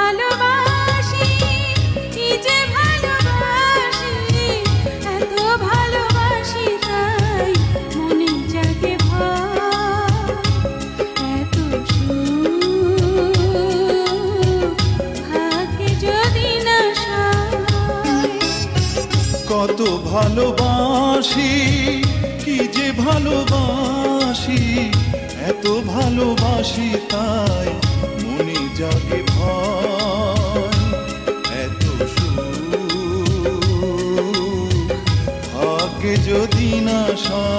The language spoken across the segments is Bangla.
ভালোবাসি, কি যে ভালোবাসি, এত ভালোবাসি তাই মনে জাগে ভয়। এত সুখ ভাগ্যে যদি না সয়। কত ভালোবাসি, কি যে ভালোবাসি, এত ভালোবাসি তাই মনে জাগে ভয়। এত সুখ ভাগ্যে যদি না সয়।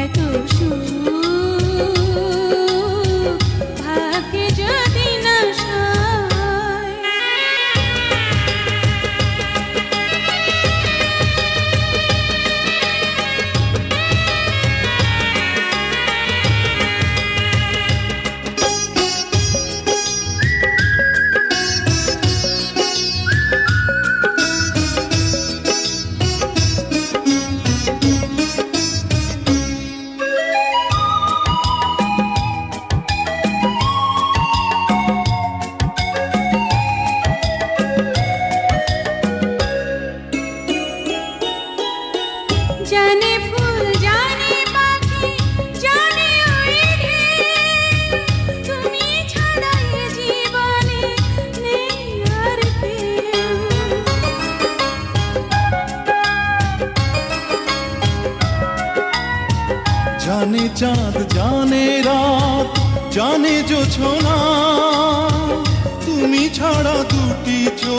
এত সুখ ভাগ্যে যদি না সয়। জানে ফুল জানে পাখি জানে ওই ঢেউ, তুমি ছাড়া এ জীবনে নেই আর কেউ। জানে চাঁদ জানে রাত জানে জোছনা, তুমি ছাড়া দুটো